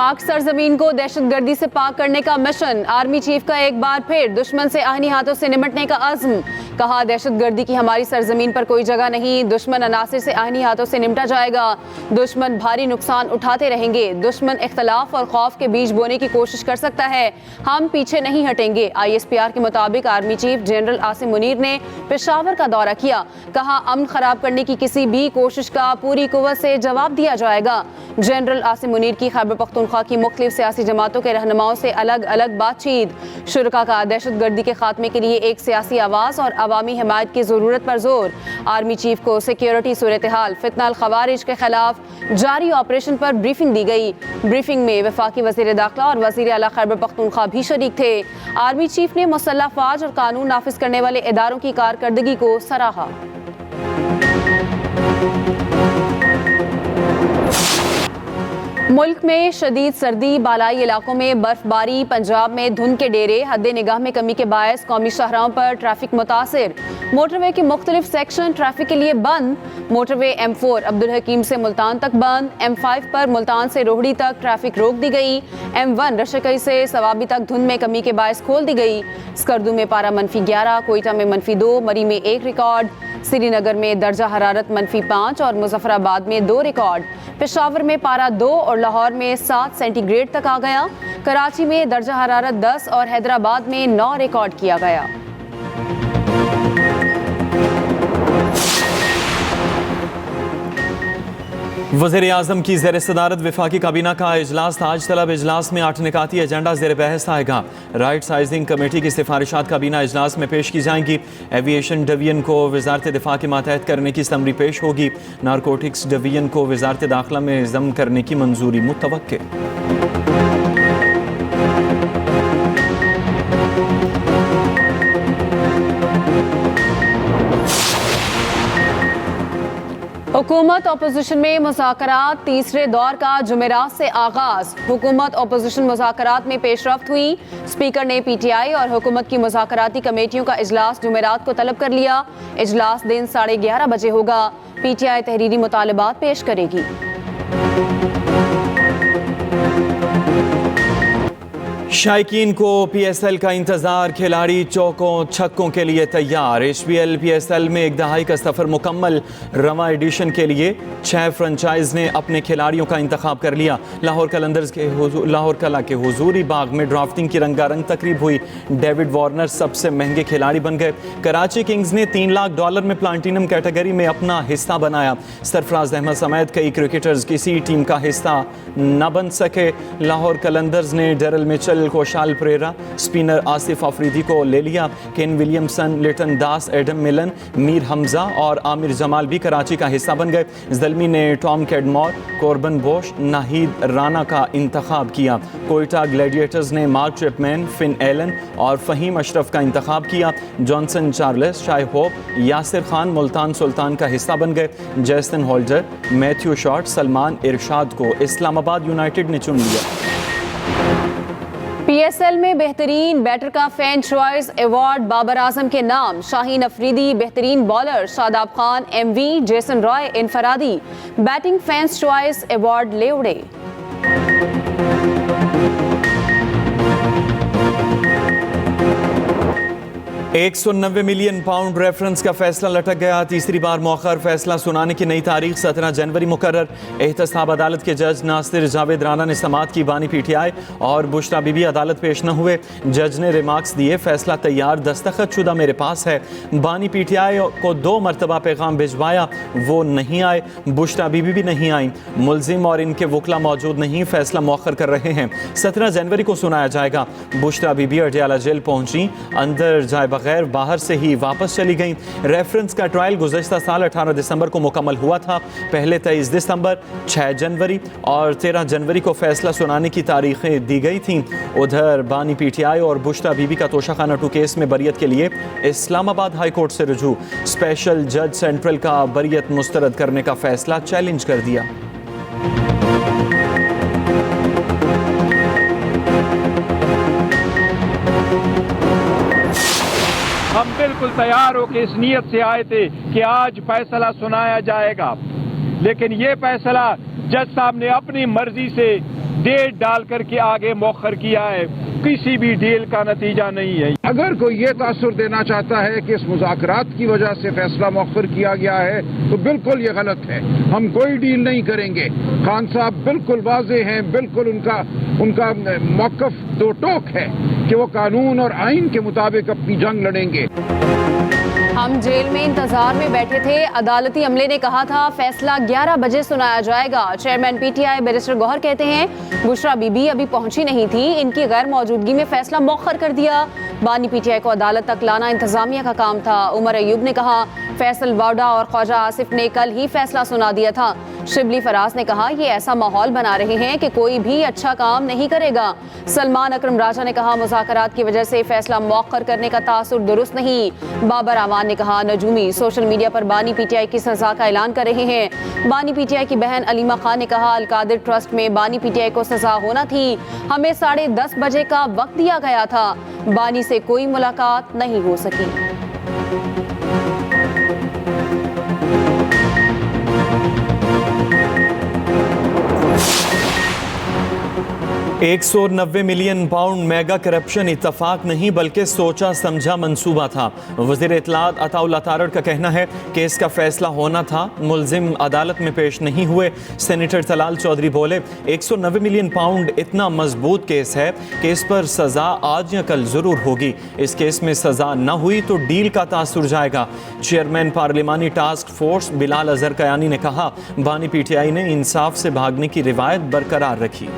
पाक सरजमीन को दहशतगर्दी से पाक करने का मिशन। आर्मी चीफ का एक बार फिर दुश्मन से आहनी हाथों से निपटने का अज़्म। कहा, दहशतगर्दी की हमारी सरजमीन पर कोई जगह नहीं। दुश्मन अनासिर से आहनी हाथों से निपटा जाएगा। दुश्मन भारी नुकसान उठाते रहेंगे। दुश्मन इख्तलाफ और खौफ के बीज बोने की कोशिश कर सकता है, हम पीछे नहीं हटेंगे। ISPR के मुताबिक army chief general Asim Munir ने पेशावर का दौरा किया। कहा, अमन खराब करने की किसी भी कोशिश का पूरी कुव्वत से जवाब दिया जाएगा। जनरल आसिम मुनीर की खैबर पख्तूनख्वा की मुख्तलिफ सियासी जमातों के रहनुमाओं से अलग अलग बातचीत। शुरका का दहशतगर्दी के खात्मे के लिए एक सियासी आवाज़ और अवामी हिमायत की ज़रूरत पर जोर। आर्मी चीफ को सिक्योरिटी सूरत हाल, फितना अल खवारिज के खिलाफ जारी ऑपरेशन पर ब्रीफिंग दी गई। ब्रीफिंग में वफाकी वज़ीर दाखिला और वज़ीर आला खैबर पख्तूनख्वा भी शरीक थे। आर्मी चीफ ने मुसल्लह फ़ौज और कानून नाफिज करने वाले इदारों की कारकर्दगी को सराहा। मुल्क में शदीद सर्दी, बालाई इलाकों में बर्फबारी, पंजाब में धुंध के डेरे, हद निगाह में कमी के बायस कौमी शाहराहों पर ट्रैफिक मुतासिर। मोटरवे के मुख्तलिफ सेक्शन ट्रैफिक के लिए बंद। मोटरवे M4 अब्दुल हकीम से मुल्तान तक बंद। M5 पर मुल्तान से रोहड़ी तक ट्रैफिक रोक दी गई। M1 रशकई से सवाबी तक धुंध में कमी के बायस खोल दी गई। स्कर्दू में पारा -11, कोयटा में -2, मरी में 1 रिकॉर्ड, श्रीनगर में दर्जा हरारत -5 और मुजफ्फराबाद में 2 रिकॉर्ड। पेशावर में पारा 2 और लाहौर में 7 सेंटीग्रेड तक आ गया। कराची में दर्जा हरारत 10 और हैदराबाद में 9 रिकॉर्ड किया गया। वज़ीर आज़म की ज़ेर सदारत वफाकी काबीना का इजलास था। आज तलब इजलास में 8 निकाती एजेंडा ज़ेर बहस आएगा। राइट साइजिंग कमेटी की सिफारिशात काबीना इजलास में पेश की जाएंगी। एविएशन डिवीजन को वजारत दिफा के मातहत करने की समरी पेश होगी। नारकोटिक्स डिवीजन को वजारत दाखिला में ज़म करने की मंजूरी मुतवक्के। हुकूमत अपोजिशन में मुज़ाकरात, तीसरे दौर का जुमेरात से आगाज। हुकूमत अपोजिशन मुज़ाकरात में पेशरफ्त हुई। स्पीकर ने PTI और हुकूमत की मुज़ाकराती कमेटियों का इजलास जुमेरात को तलब कर लिया। इजलास दिन 11:30 बजे होगा। PTI तहरीरी मुतालबात पेश करेगी। शायकीन को PSL का इंतजार, खिलाड़ी चौकों छक्कों के लिए तैयार। HPL PSL में एक दहाई का सफर मुकम्मल। रवा एडिशन के लिए 6 फ्रेंचाइज ने अपने खिलाड़ियों का इंतखाब कर लिया। लाहौर कला के हुजूरी बाग में ड्राफ्टिंग की रंगारंग तकरीब हुई। डेविड वार्नर सबसे महंगे खिलाड़ी बन गए। कराची किंग्स ने $3 लाख में प्लाटिनम कैटेगरी में अपना हिस्सा बनाया। सरफराज अहमद समेत कई क्रिकेटर्स किसी टीम का हिस्सा न बन सके। लाहौर कलंदर्स ने Daryl Mitchell, Kusal Perera, spinner Asif Afridi को ले लिया। Kane Williamson, Litton Das, Adam Milne, Mir Hamza और आमिर जमाल भी कराची का हिस्सा बन गए। ज़ल्मी ने Tom Cadmore, Corbin Bosch, Nahid Rana का इंतखाब किया। कोयटा ग्लैडिएटर्स ने मार्क ट्रिपमैन, फिन एलन और फ़हीम अशरफ का इंतखाब किया। Johnson Charles, Shai Hope, Yasir Khan Multan Sultan का हिस्सा बन गए। Jason Holder, Matthew Short, Salman Irshad को इस्लामाबाद यूनाइटेड ने चुन लिया। PSL में बेहतरीन बैटर का fan choice award Babar Azam के नाम। शाहीन अफरीदी बेहतरीन bowler, Shadab Khan MV, Jason Roy इनफरादी बैटिंग फैंस चॉइस अवार्ड ले उड़े। 190 मिलियन पाउंड रेफरेंस का फैसला लटक गया। तीसरी बार मौखर फैसला सुनाने की नई तारीख 17 जनवरी मुकर्रर। एहतसाब अदालत के जज नासिर जावेद राना ने समाअत की। बानी PTI और बुशरा बीबी अदालत पेश न हुए। जज ने रिमार्क्स दिए, फैसला तैयार दस्तखत शुदा मेरे पास है। बानी PTI को 2 मरतबा पैगाम भिजवाया, वो नहीं आए। बुशरा बीबी भी नहीं आई। मुलजिम और इनके वकला मौजूद नहीं, फैसला मौखर कर रहे हैं। 17 जनवरी को सुनाया जाएगा। बुशरा बीबी अडियाला जेल पहुंची, अंदर जाए बगैर बाहर से ही वापस चली गई। रेफरेंस का ट्रायल गुज़श्ता साल 18 दिसंबर को मुकम्मल हुआ था। पहले 23 दिसंबर, 6 जनवरी और 13 जनवरी को फैसला सुनाने की तारीखें दी गई थीं। उधर बानी PTI और बुशरा बीबी का तोशाखाना 2 केस में बरियत के लिए इस्लामाबाद हाई कोर्ट से रुजू। स्पेशल जज सेंट्रल का बरियत मुस्तरद करने का फैसला चैलेंज कर दिया। हम बिल्कुल तैयार होकर इस नीयत से आए थे कि आज फैसला सुनाया जाएगा, लेकिन ये फैसला जज साहब ने अपनी मर्जी से डेट डाल करके आगे मौखर किया है, किसी भी डील का नतीजा नहीं है। अगर कोई ये तासुर देना चाहता है कि इस मुज़ाकरात की वजह से फैसला मौखर किया गया है तो बिल्कुल ये गलत है। हम कोई डील नहीं करेंगे। खान साहब बिल्कुल वाज़े हैं, बिल्कुल उनका मौक़िफ़ दो टोक है कि वो कानून और आइन के मुताबिक अपनी जंग लड़ेंगे। हम जेल में इंतजार में बैठे थे। अदालती अमले ने कहा था फैसला 11 बजे सुनाया जाएगा। चेयरमैन पीटीआई बैरिस्टर गौहर कहते हैं बुशरा बीबी अभी पहुंची नहीं थी, इनकी गैर मौजूदगी में फैसला मौखर कर दिया। बानी पीटीआई को अदालत तक लाना इंतजामिया का काम था। उमर अयूब ने कहा फैसल वाडा और ख्वाजा आसिफ ने कल ही फैसला सुना दिया था। शिबली फराज ने कहा ये ऐसा माहौल बना रहे हैं कि कोई भी अच्छा काम नहीं करेगा। सलमान अकरम राजा ने कहा मुज़ाकरात की वजह से फैसला मौखर करने का तासुर दुरुस्त नहीं। बाबर अमान ने कहा नजूमी सोशल मीडिया पर बानी पीटीआई की सजा का ऐलान कर रहे हैं। बानी पीटीआई की बहन अलीमा खान ने कहा अलकादिर ट्रस्ट में बानी पीटीआई को सजा होना थी, हमें 10:30 बजे का वक्त दिया गया था, बानी से कोई मुलाकात नहीं हो सकी। 190 मिलियन पाउंड मेगा करप्शन इत्तफाक नहीं बल्कि सोचा समझा मंसूबा था। वज़ीर इत्तलात अताउल्लाह तारड़ का कहना है केस का फैसला होना था, मुल्जिम अदालत में पेश नहीं हुए। सेनेटर तलाल चौधरी बोले 190 मिलियन पाउंड इतना मजबूत केस है कि इस पर सजा आज या कल जरूर होगी। इस केस में सजा न हुई तो डील का तासुर जाएगा। चेयरमैन पार्लिमानी टास्क फोर्स बिलाल अजहर कयानी ने कहा बानी पीटीआई ने इंसाफ से भागने की रिवायत बरकरार रखी।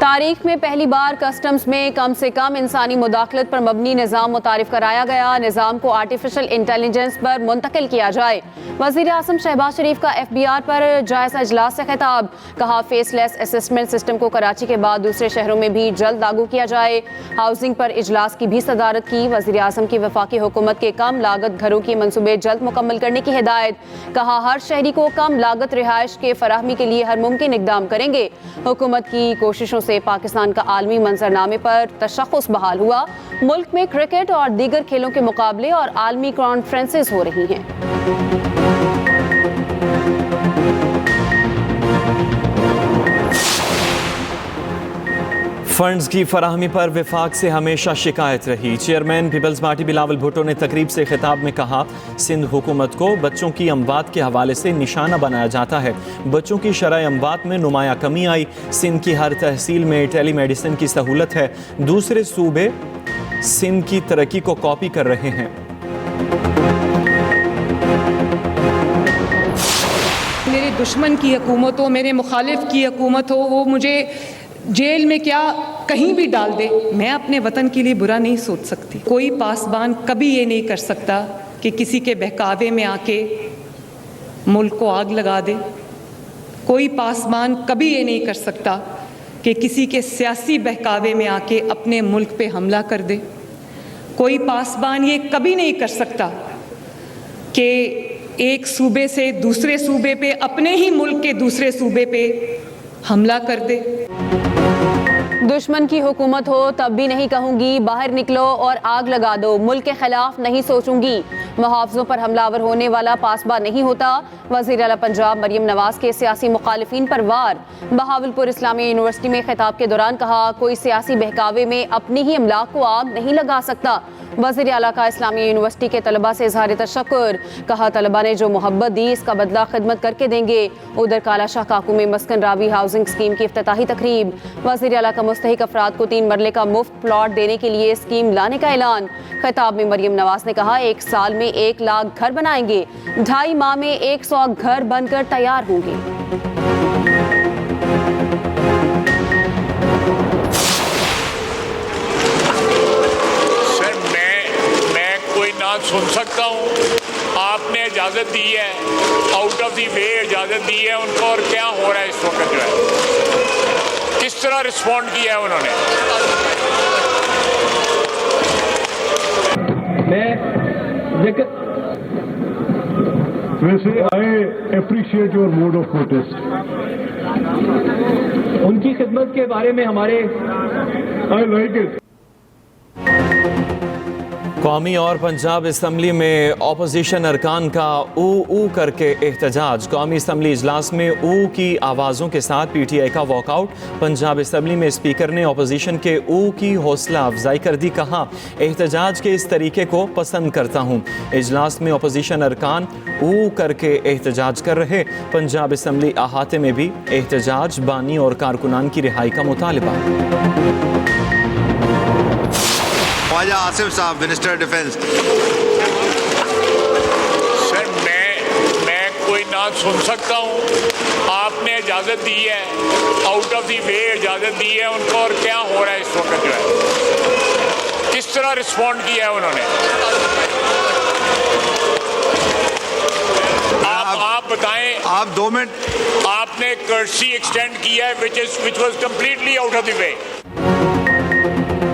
तारीख में पहली बार कस्टम्स में कम से कम इंसानी मुदाखलत पर मबनी निज़ाम मुतारिफ कराया गया। निज़ाम को आर्टिफिशियल इंटेलिजेंस पर मुंतकिल किया जाए। वज़ीर आज़म शहबाज शरीफ का FBR पर जायज़ा इजलास से खिताब, कहा फेसलेस असेसमेंट सिस्टम को कराची के बाद दूसरे शहरों में भी जल्द लागू किया जाए। हाउसिंग पर इजलास की भी सदारत की। वज़ीर आज़म की वफाकी हुकूमत के कम लागत घरों की मंसूबे जल्द मुकम्मल करने की हिदायत, कहा हर शहरी को कम लागत रिहाइश के फराहमी के लिए हर मुमकिन इक़दाम करेंगे। हुकूमत की कोशिशों से पाकिस्तान का आलमी मंजरनामे पर तशख़्ख़ुस बहाल हुआ। मुल्क में क्रिकेट और दीगर खेलों के मुकाबले और आलमी कॉन्फ्रेंसेस हो रही हैं। फंड्स की फराहमी पर विफाक से हमेशा शिकायत रही। चेयरमैन पीपल्स पार्टी बिलावल भुट्टो ने तकरीब से खिताब में कहा सिंध हुकूमत को बच्चों की अमवात के हवाले से निशाना बनाया जाता है। बच्चों की शरह अमवात में नुमाया कमी आई। सिंध की हर तहसील में टेली मेडिसिन की सहूलत है। दूसरे सूबे सिंध की तरक्की को कॉपी कर रहे हैं। मेरे दुश्मन की हुकूमत हो, मेरे मुखालिफ की हुकूमत हो, वो मुझे जेल में क्या कहीं भी डाल दे, मैं अपने वतन के लिए बुरा नहीं सोच सकती। कोई पासबान कभी ये नहीं कर सकता कि किसी के बहकावे में आके मुल्क को आग लगा दे। कोई पासबान कभी ये नहीं कर सकता कि किसी के सियासी बहकावे में आके अपने मुल्क पे हमला कर दे। कोई पासबान ये कभी नहीं कर सकता कि एक सूबे से दूसरे सूबे पे, अपने ही मुल्क के दूसरे सूबे पे हमला कर दे। दुश्मन की हुकूमत हो तब भी नहीं कहूंगी बाहर निकलो और आग लगा दो, मुल्क के खिलाफ नहीं सोचूंगी। मुहाफ़िज़ों पर हमलावर होने वाला पासबा नहीं होता। वज़ीर आला पंजाब मरियम नवाज के सियासी मुखालिफिन पर वार। बहावलपुर इस्लामी यूनिवर्सिटी में खिताब के दौरान कहा कोई सियासी बहकावे में अपनी ही अमलाक को आग नहीं लगा सकता। वज़ीर आला का इस्लामी यूनिवर्सिटी के तलबा से इज़हार तशक्कुर, कहा तलबा ने जो मोहब्बत दी इसका बदला खिदमत करके देंगे। उधर काला शाह काकू में मस्कन रावी हाउसिंग स्कीम की इफ्तिताही तकरीब। वज़ीर आला का मुस्तहिक अफराद को 3 मरले का मुफ्त प्लॉट देने के लिए स्कीम लाने का ऐलान। खिताब में मरियम नवाज ने कहा 1 साल में 1 लाख घर बनाएंगे, 2.5 माह में 100 घर बनकर तैयार होंगे। सुन सकता हूँ, आपने इजाज़त दी है, आउट ऑफ दी वे इजाज़त दी है उनको, और क्या हो रहा है इस वक्त जो है, किस तरह रिस्पॉन्ड किया है उन्होंने। वैसे I appreciate your mode of protest. उनकी खिदमत के बारे में हमारे आई लाइक इट। कौमी और पंजाब असम्बली में अपोजिशन अरकान का ऊ करके एहतजाज। कौमी असम्बली इजलास में ऊ की आवाज़ों के साथ PTI का वॉकआउट। पंजाब असम्बली में स्पीकर ने अपोजिशन के ऊ की हौसला अफजाई कर दी। कहा, एहतजाज के इस तरीके को पसंद करता हूँ। इजलास में अपोजिशन अरकान ऊ करके एहतजाज कर रहे। पंजाब असम्बली अहाते में भी एहतजाज, बानी और कारकुनान की रिहाई का मुतालबा। ख्वाजा आसिफ साहब, मिनिस्टर डिफेंस। सर मैं कोई ना सुन सकता हूँ। आपने इजाज़त दी है, आउट ऑफ दी वे इजाज़त दी है उनको, और क्या हो रहा है इस वक्त जो है, किस तरह रिस्पॉन्ड किया है उन्होंने? आप बताएं। आप 2 मिनट। आपने कर्सी एक्सटेंड किया है which was completely out of the way.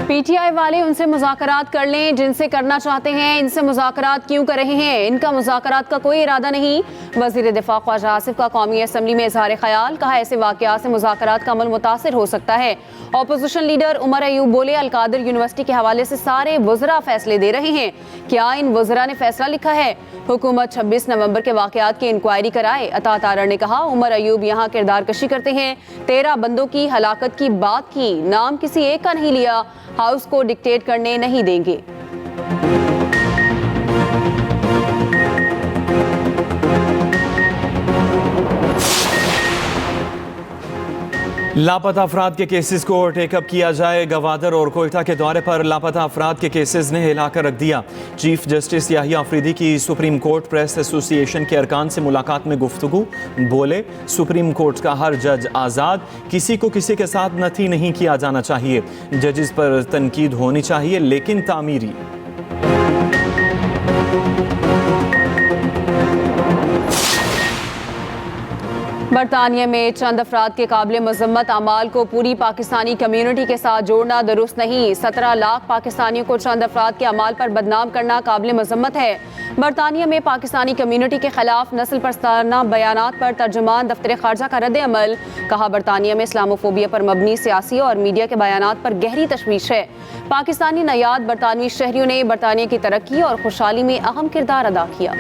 PTI वाले उनसे मुज़ाकरात कर लें जिनसे करना चाहते हैं। इनसे मुज़ाकरात क्यों कर रहे हैं? इनका मुज़ाकरात का कोई इरादा नहीं। वज़ीर दिफ़ा ख्वाजा आसिफ का कौमी असम्बली में इज़हार ख़याल। कहा, ऐसे वाक़यात से मुज़ाकरात का अमल मुतासिर हो सकता है। अपोजिशन लीडर उमर अयूब बोले, अलकादिर यूनिवर्सिटी के हवाले से सारे वज़रा फैसले दे रहे हैं। क्या इन वज़रा ने फैसला लिखा है? हुकूमत 26 नवंबर के वाक़यात की इंक्वायरी कराए। अता तारड़ ने कहा, उमर अयूब यहाँ किरदार कशी करते हैं। 13 बंदों की हलाकत की बात की, नाम किसी एक का नहीं लिया। हाउस को डिक्टेट करने नहीं देंगे। लापता अफराद के केसेस को टेकअप किया जाए। गवादर और कोयटा के दौरे पर लापता अफराद के केसेस ने हिलाकर रख दिया। चीफ जस्टिस याहिया अफरीदी की सुप्रीम कोर्ट प्रेस एसोसिएशन के अरकान से मुलाकात में गुफ्तगू। बोले, सुप्रीम कोर्ट का हर जज आज़ाद, किसी को किसी के साथ नथी नहीं किया जाना चाहिए। जजेस पर तनकीद होनी चाहिए, लेकिन तामीरी। बरतानिया में चंद अफराद के काबिल मजम्मत अमाल को पूरी पाकिस्तानी कम्यूनिटी के साथ जोड़ना दुरुस्त नहीं। 17 लाख पाकिस्तानियों को चंद अफराद के अमाल पर बदनाम करना काबिल मजम्मत है। बरतानिया में पाकिस्तानी कम्यूनिटी के खिलाफ नस्ल प्रस्तावना बयानात पर तर्जुमान दफ्तर खारजा का रद्द अमल। कहा, बरतानिया में इस्लामोफोबिया पर मबनी सियासी और मीडिया के बयानात पर गहरी तशवीश है। पाकिस्तानी नयाद बरतानवी शहरियों ने बरतानिया की तरक्की और खुशहाली में अहम किरदार अदा किया।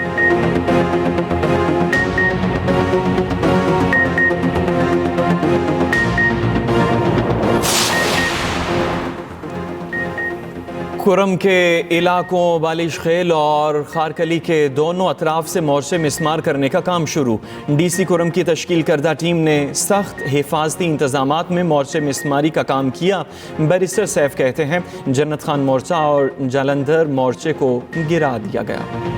कुरम के इलाकों बालिश खेल और खारकली के दोनों अतराफ से मोर्चे मिसमार करने का काम शुरू। DC कुरम की तश्कील करदा टीम ने सख्त हिफाजती इंतजामात में मोर्चे मिसमारी का काम किया। बैरिस्टर सैफ कहते हैं, जन्नत खान मोर्चा और जालंधर मोर्चे को गिरा दिया गया।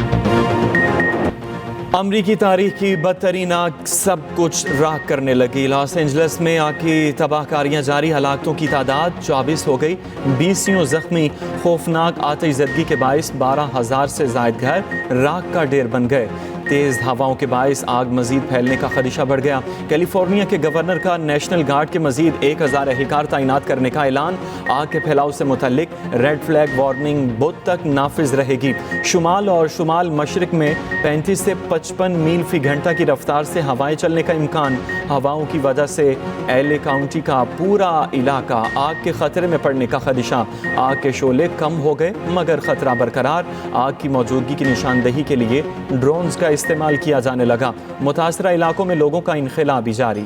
अमरीकी तारीख की बदतरीन आग सब कुछ राख करने लगी। लॉस एंजल्स में आग की तबाहकारियां जारी, हलाकतों की तादाद 24 हो गई, 20 जख्मी। खौफनाक आतिशज़दगी के बाइस 12,000 से ज़ायद घर राख का ढेर बन गए। तेज़ हवाओं के बाइस आग मजीद फैलने का खदशा बढ़ गया। कैलिफोर्निया के गवर्नर का नेशनल गार्ड के मजीद 1000 एहलकार तैनात करने का ऐलान। आग के फैलाव से मुतल्लिक रेड फ्लैग वार्निंग बुध तक नाफिज रहेगी। शुमाल और शुमाल मशरक में 35 से 55 मील फी घंटा की रफ्तार से हवाएं चलने का इम्कान। हवाओं की वजह से LA काउंटी का पूरा इलाका आग के खतरे में पड़ने का खदशा। आग के शोले कम हो गए मगर खतरा बरकरार। आग की मौजूदगी की निशानदही के लिए ड्रोन्स का इस्तेमाल किया जाने लगा। मुतासरा इलाकों में लोगों का इनखिला भी जारी।